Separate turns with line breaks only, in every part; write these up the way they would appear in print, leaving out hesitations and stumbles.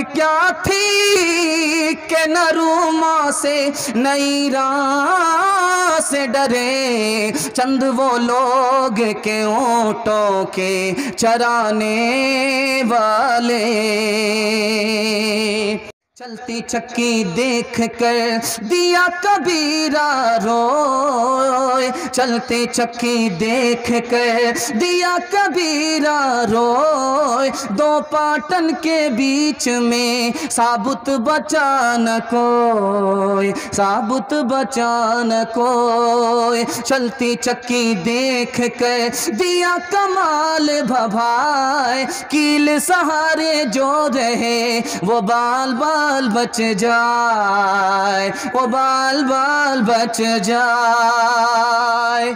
क्या थी कि न रूमा से नई राह से डरे, चंद वो लोग के ऊँटों के चराने वाले। चलती चक्की देख कर दिया कबीरा रोए, चलती चक्की देख कर दिया कबीरा रोए। दो पाटन के बीच में साबुत बचा न कोई, साबुत बचा न कोई। चलती चक्की देख कर दिया कमाल भभाए, कील सहारे जो रहे वो बाल बाल बच जाए, वो बाल बाल बच जाए।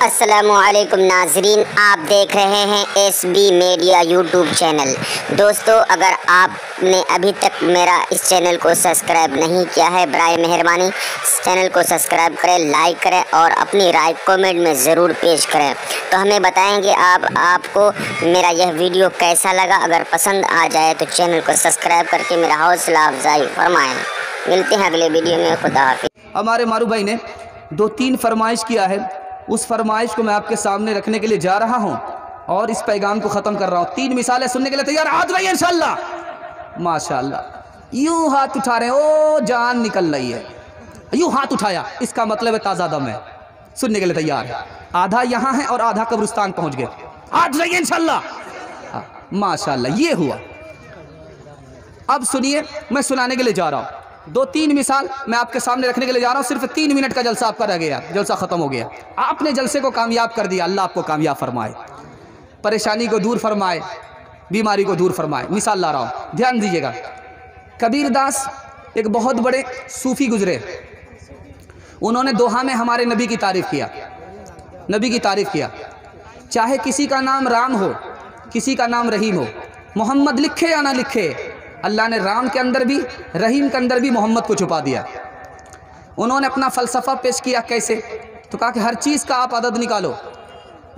अस्सलामुअलैकुम नाजरीन, आप देख रहे हैं SB मीडिया यूट्यूब चैनल। दोस्तों, अगर आपने अभी तक मेरा इस चैनल को सब्सक्राइब नहीं किया है, बराए मेहरबानी इस चैनल को सब्सक्राइब करें, लाइक करें और अपनी राय कमेंट में ज़रूर पेश करें। तो हमें बताएंगे आपको मेरा यह वीडियो कैसा लगा। अगर पसंद आ जाए तो चैनल को सब्सक्राइब करके मेरा हौसला अफजाई फरमाएँ। मिलते हैं अगले वीडियो में, खुदा हाफिज़।
हमारे मारू भाई ने 2-3 फरमाइश किया है, उस फरमाइश को मैं आपके सामने रखने के लिए जा रहा हूं और इस पैगाम को ख़त्म कर रहा हूं। 3 मिसालें सुनने के लिए तैयार? हाथ रही इंशाअल्लाह। माशाअल्लाह, यूं हाथ उठा रहे हैं, ओ जान निकल रही है। यूं हाथ उठाया, इसका मतलब है ताज़ा दम है। सुनने के लिए तैयार है? आधा यहाँ है और आधा कब्रिस्तान पहुंच गए। हाथ रही इंशाअल्लाह। माशाअल्लाह, ये हुआ। अब सुनिए, मैं सुनाने के लिए जा रहा हूँ। 2-3 मिसाल मैं आपके सामने रखने के लिए जा रहा हूँ। सिर्फ 3 मिनट का जलसा आपका रह गया, जलसा ख़त्म हो गया। आपने जलसे को कामयाब कर दिया, अल्लाह आपको कामयाब फरमाए, परेशानी को दूर फरमाए, बीमारी को दूर फरमाए। मिसाल ला रहा हूँ, ध्यान दीजिएगा। कबीर दास एक बहुत बड़े सूफ़ी गुजरे। उन्होंने दोहा में हमारे नबी की तारीफ़ किया, नबी की तारीफ़ किया। चाहे किसी का नाम राम हो, किसी का नाम रहीम हो, मोहम्मद लिखे या ना लिखे, अल्लाह ने राम के अंदर भी, रहीम के अंदर भी मोहम्मद को छुपा दिया। उन्होंने अपना फ़लसफ़ा पेश किया। कैसे? तो कहा कि हर चीज़ का आप अदद निकालो,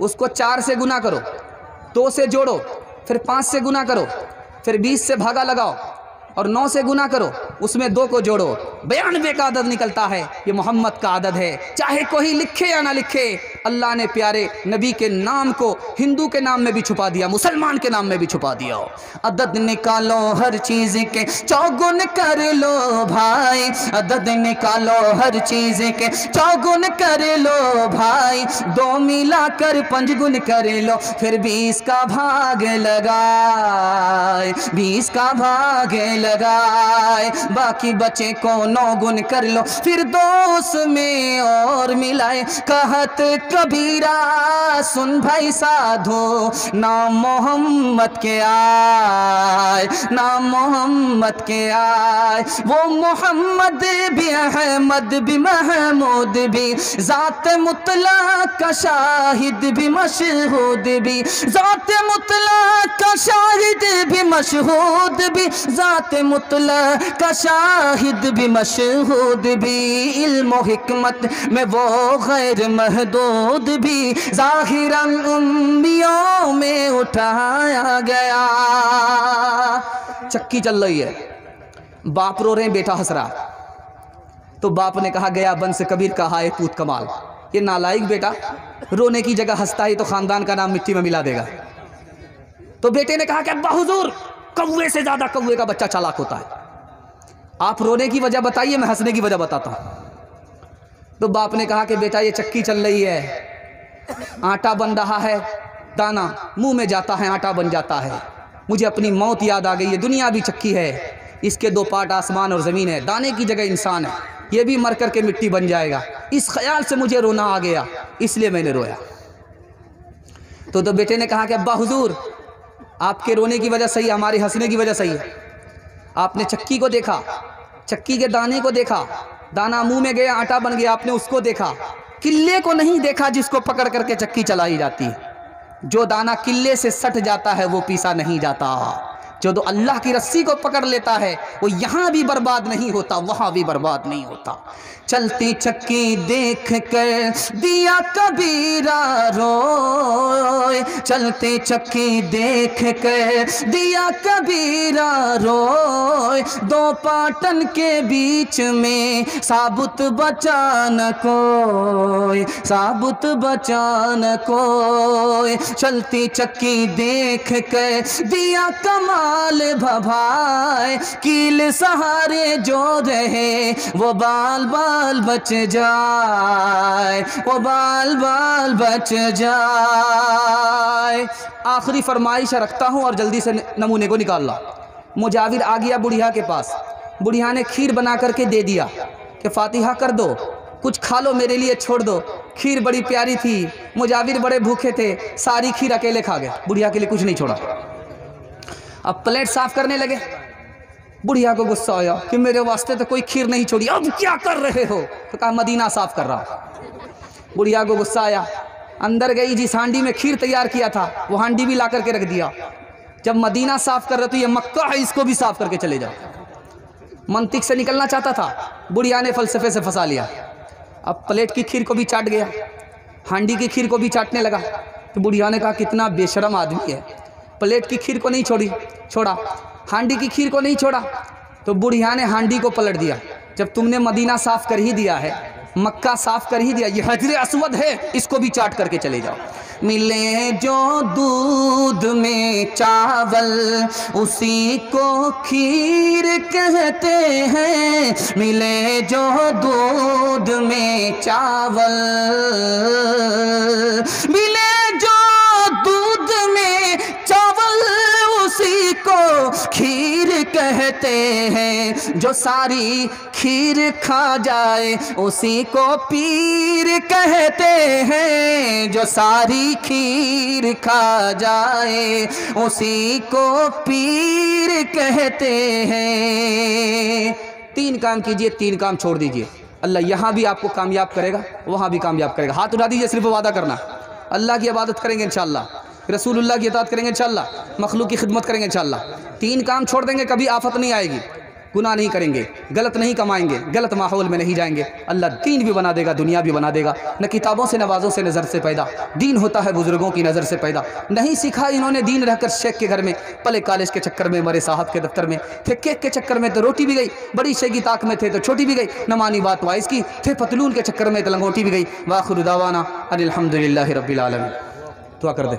उसको 4 से गुना करो, 2 से जोड़ो, फिर 5 से गुना करो, फिर 20 से भागा लगाओ और 9 से गुना करो, उसमें 2 को जोड़ो, 92 का अदद निकलता है। ये मोहम्मद का अदद है। चाहे कोई लिखे या ना लिखे, अल्लाह ने प्यारे नबी के नाम को हिंदू के नाम में भी छुपा दिया, मुसलमान के नाम में भी छुपा दिया। अदद निकालो हर चीज़ के, चौगुन कर लो भाई। अदद निकालो हर चीज़ के, चौगुन कर लो भाई। 2 मिला कर 5 गुन कर लो, फिर 20 का भाग लगाए, 20 का भाग लगाए। बाकी बचे को 9 गुन कर लो, फिर 2 में और मिलाए। कहत कबीरा सुन भाई साधो, नाम मोहम्मद के आए, नाम मोहम्मद के आए। वो मोहम्मद भी अहमद भी महमूद भी, ज़ात मुतलक का शाहिद भी मशहूद भी, ज़ात मुतलक का शाहिद भी मशहूद भी, ज़ात मुतलक का शाहिद भी मशहूद भी। इल्म हिकमत में वो गैर महदूद भी, ज़ाहिरन उम्मियों में उठाया गया। चक्की चल रही है, बाप रो रहे हैं, बेटा हंस रहा। तो बाप ने कहा, गया बंस कबीर कहा है पूत कमाल। ये नालायक बेटा रोने की जगह हंसता ही तो ख़ानदान का नाम मिट्टी में मिला देगा। तो बेटे ने कहा कि अब्बा हुजूर, कौवे से ज़्यादा कौवे का बच्चा चालाक होता है। आप रोने की वजह बताइए, मैं हंसने की वजह बताता हूँ। तो बाप ने कहा कि बेटा ये चक्की चल रही है, आटा बन रहा है, दाना मुंह में जाता है, आटा बन जाता है। मुझे अपनी मौत याद आ गई है। दुनिया भी चक्की है, इसके 2 पार्ट आसमान और ज़मीन है, दाने की जगह इंसान है, ये भी मर कर के मिट्टी बन जाएगा। इस ख्याल से मुझे रोना आ गया, इसलिए मैंने रोया। तो बेटे ने कहा कि अब्बा हुजूर, आपके रोने की वजह सही है, हमारे हंसने की वजह सही है। आपने चक्की को देखा, चक्की के दाने को देखा, दाना मुंह में गया, आटा बन गया, आपने उसको देखा, किल्ले को नहीं देखा जिसको पकड़ करके चक्की चलाई जाती है। जो दाना किल्ले से सट जाता है वो पीसा नहीं जाता। जो तो अल्लाह की रस्सी को पकड़ लेता है वो यहाँ भी बर्बाद नहीं होता, वहाँ भी बर्बाद नहीं होता। चलती चक्की देख कर दिया कबीरा रोए, चलती चक्की देख कर दिया कबीरा रोए, दो पाटन के बीच में साबुत बचा न कोई, साबुत बचा न कोई। चलती चक्की देख कर दिया कमाल भभाए, कील सहारे जो रहे वो बाल बाल बच जाए, वो बाल बाल बच जाए। आखिरी फरमाइश रखता हूँ और जल्दी से नमूने को निकाल ला। मुजाविर आ गया बुढ़िया के पास, बुढ़िया ने खीर बना करके दे दिया कि फातिहा कर दो, कुछ खा लो, मेरे लिए छोड़ दो। खीर बड़ी प्यारी थी, मुजाविर बड़े भूखे थे, सारी खीर अकेले खा गए, बुढ़िया के लिए कुछ नहीं छोड़ा। अब प्लेट साफ करने लगे, बुढ़िया को गुस्सा आया कि मेरे वास्ते तो कोई खीर नहीं छोड़ी, अब क्या कर रहे हो? तो कहा मदीना साफ कर रहा। बुढ़िया को गुस्सा आया, अंदर गई, जिस हांडी में खीर तैयार किया था वो हांडी भी ला करके रख दिया। जब मदीना साफ कर रहे तो ये मक्का है, इसको भी साफ करके चले जाओ। मंतिक से निकलना चाहता था, बुढ़िया ने फलसफे से फंसा लिया। अब प्लेट की खीर को भी चाट गया, हांडी की खीर को भी चाटने लगा। तो बुढ़िया ने कहा कितना बेशरम आदमी है, प्लेट की खीर को नहीं छोड़ा, हांडी की खीर को नहीं छोड़ा। तो बुढ़िया ने हांडी को पलट दिया, जब तुमने मदीना साफ कर ही दिया है, मक्का साफ कर ही दिया, ये हजरे अस्वद है, इसको भी चाट करके चले जाओ। मिले जो दूध में चावल उसी को खीर कहते हैं, मिले जो दूध में चावल, मिले जो दूध में चावल उसी को खीर कहते हैं, जो सारी खीर खा जाए उसी को पीर कहते हैं, जो सारी खीर खा जाए उसी को पीर कहते हैं। 3 काम कीजिए, 3 काम छोड़ दीजिए, अल्लाह यहाँ भी आपको कामयाब करेगा, वहाँ भी कामयाब करेगा। हाथ उठा दीजिए, सिर्फ वादा करना, अल्लाह की इबादत करेंगे इंशाअल्लाह, रसूलुल्लाह की इताअत करेंगे इंशाअल्लाह, मखलूक की खिदमत करेंगे इंशाअल्लाह। 3 काम छोड़ देंगे, कभी आफत नहीं आएगी, गुनाह नहीं करेंगे, गलत नहीं कमाएंगे, गलत माहौल में नहीं जाएंगे, अल्लाह दीन भी बना देगा, दुनिया भी बना देगा। न किताबों से नवाज़ों से नज़र से पैदा, दीन होता है बुजुर्गों की नज़र से पैदा। नहीं सीखा इन्होंने दीन रहकर शेख के घर में, पले कॉलेज के चक्कर में, मरे साहब के दफ्तर में थे, केक के चक्कर में तो रोटी भी गई, बड़ी शेखी ताक में थे तो छोटी भी गई, न मानी बात वाइस की, थे पतलून के चक्कर में तो लंगोटी भी गई। वाखिर दावाना अनिल हम्दुलिल्लाहि रब्बिल आलमीन। दुआ कर दे,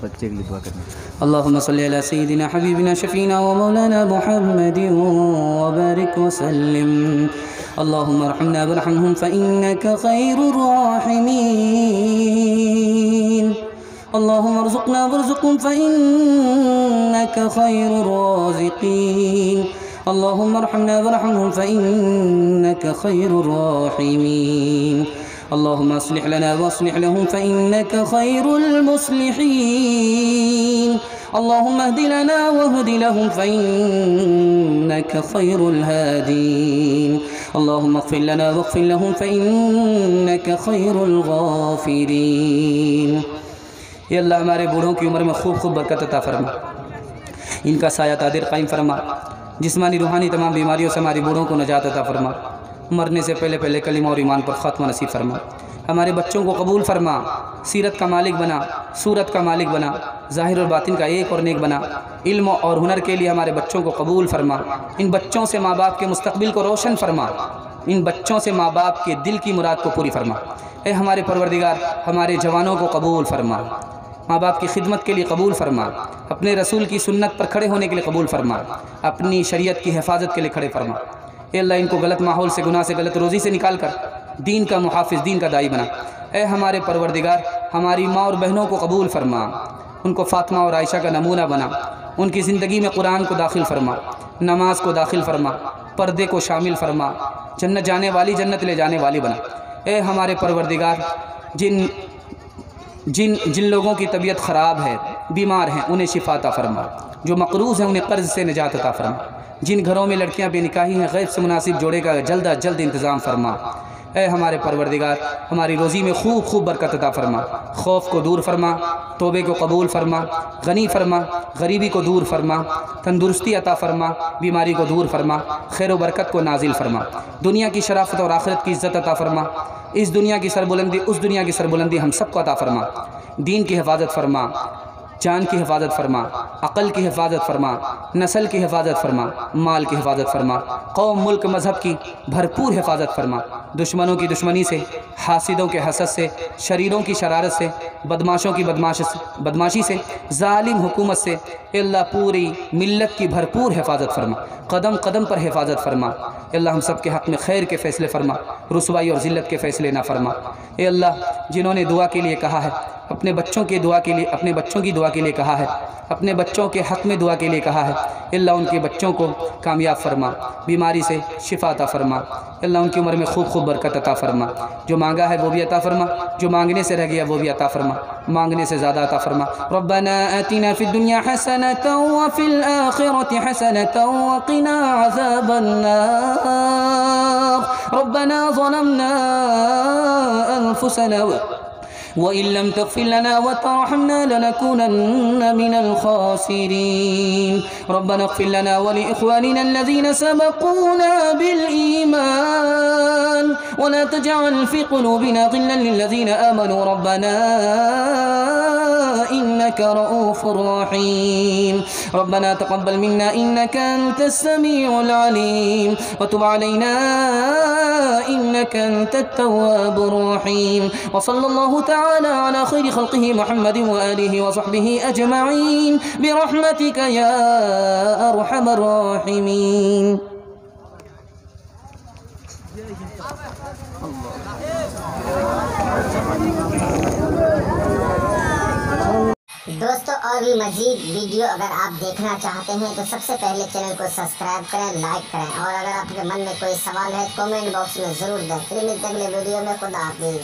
बच्चे के लिए दुआ करनी।
अल्लाहुम्मा सल्ली अला सय्यिदिना हबीबिना शफीना व मौलाना मुहम्मदिन व बारिक व सल्लिम। अल्लाहुम्मा अर्हमना वरहमहुम फ़इन्नका खैरुर राहिमीन। अल्लाहुम्मा अर्ज़ुक़ना वरज़ुक़हुम फ़इन्नका खैरुर राज़िक़ीन। अल्लाहुम्मा अर्हमना वरहमहुम फ़इन्नका खैरुर राहिमीन। अल्लाहुम्मा अस्लिह लना व अस्लिह लहुम फ़इन्नका खैरुल मुस्लिहीन। अल्लाहुम्मा अहदि लना व अहदि लहुम फ़इन्नका खैरुल हादीन। अल्लाहुम्मा अग़फ़िर लना व अग़फ़िर लहुम फ़इन्नका खैरुल गाफ़िरीन। ये अल्लाह हमारे बूढ़ों की उम्र में खूब खूब बरकत अता फरमा, इनका साया तादिर कायम फरमा, जिस्मानी रूहानी तमाम बीमारियों से हमारे बूढ़ों को नजात अता फरमा, मरने से पहले पहले कलिमा और ईमान पर ख़त्म नसीब फरमा। हमारे बच्चों को कबूल फरमा, सीरत का मालिक बना, सूरत का मालिक बना, ज़ाहिर और बातिन का एक और नेक बना। इल्म और हुनर के लिए हमारे बच्चों को कबूल फरमा। इन बच्चों से माँ बाप के मुस्तकबिल को रोशन फरमा, इन बच्चों से माँ बाप के दिल की मुराद को पूरी फरमा। ए हमारे परवरदिगार, हमारे जवानों को कबूल फरमा, माँ बाप की खिदमत के लिए कबूल फरमा, अपने रसूल की सुन्नत पर खड़े होने के लिए कबूल फरमा, अपनी शरीयत की हिफाजत के लिए खड़े फरमा। ए अल्लाह, इनको गलत माहौल से, गुनाह से, गलत रोज़ी से निकाल कर दीन का मुहाफिज, दीन का दाई बना। ए हमारे परवरदिगार, हमारी माँ और बहनों को कबूल फरमा, उनको फ़ातिमा और आयशा का नमूना बना, उनकी ज़िंदगी में कुरान को दाखिल फरमा, नमाज को दाखिल फरमा, पर्दे को शामिल फरमा, जन्नत जाने वाली, जन्नत ले जाने वाली बना। ए हमारे परवरदिगार, जिन जिन जिन लोगों की तबीयत ख़राब है, बीमार हैं, उन्हें शिफा अता फरमा, जो मकरूज़ हैं उन्हें कर्ज़ से निजात अता फरमा, जिन घरों में लड़कियां बेनिकाही हैं, गैब से मुनासिब जोड़े का जल्द अज जल्द इंतज़ाम फरमा। ए हमारे परवरदिगार, हमारी रोज़ी में खूब खूब बरकत अता फरमा, खौफ को दूर फरमा, तौबे को कबूल फरमा, गनी फरमा, गरीबी को दूर फरमा, तंदुरुस्ती अता फरमा, बीमारी को दूर फरमा, खैर व बरकत को नाजिल फरमा, दुनिया की शराफत और आखिरत की इज़्ज़त अता फरमा, इस दुनिया की सरबुलंदी उस दुनिया की सरबुलंदी हम सबको अता फरमा, दीन की हिफाजत फरमा, जान की हिफाजत फरमा, अक़ल की हिफाजत फरमा, नस्ल की हिफाजत फरमा, माल की हिफाजत फरमा, कौम मुल्क मज़हब की भरपूर हिफाजत फरमा, दुश्मनों की दुश्मनी से, हासिदों के हसद से, शरीरों की शरारत से, बदमाशों की बदमाशी से, जालिम हुकूमत से अल्लाह पूरी मिल्लत की भरपूर हिफाजत फरमा, कदम कदम पर हिफाजत फरमा। अल्लाह हम सब के हक़ में खैर के फ़ैसले फरमा, रुसवाई और ज़िल्लत के फ़ैसले ना फरमा। ए अल्लाह, जिन्होंने दुआ के लिए कहा है, अपने बच्चों की दुआ के लिए कहा है, अपने बच्चों के हक़ में दुआ के लिए कहा है, अल्लाह उनके बच्चों को कामयाब फरमा, बीमारी से शिफा अता फरमा, अल्लाह उनकी उम्र में खूब खूब बरकत अता फरमा, जो मांगा है वो भी अता फरमा, जो मांगने से रह गया वो भी अता फरमा, मांगने से ज़्यादा अता फरमा। रब्बना आतिना फिद दुनिया हसनतन व फिल आखिरति हसनतन व क़िना अज़ाबन नार। रब्बना ज़लमना अनफुसना व इन लम तग़फ़िर लना व तरहमना लनकूनन्न मिनल ख़ासिरीन। रब्बना इग़फ़िर लना व लिइख़वानिना अल्लज़ीना सबक़ूना बिल ईमान व ला तजअल फ़ी क़ुलूबिना ग़िल्लन लिल्लज़ीना आमनू रब्बना इन्नका रऊफ़ुर रहीम। रब्बना तक़ब्बल मिन्ना इन्नका अंतस समीउल अलीम व तुब अलैना इन्नका अंतत तव्वाबुर रहीम। व सल्लल्लाहु तआला अला खैरि खल्क़िही मुहम्मदिन व आलिही व सहबिही अजमईन बिरहमतिका या अरहमर राहिमीन।
दोस्तों, और भी मज़ीद वीडियो अगर आप देखना चाहते हैं तो सबसे पहले चैनल को सब्सक्राइब करें, लाइक करें, और अगर आपके मन में कोई सवाल है कमेंट बॉक्स में ज़रूर दें। फिर मिलते हैं अगले वीडियो में। खुदा हाफ़िज़।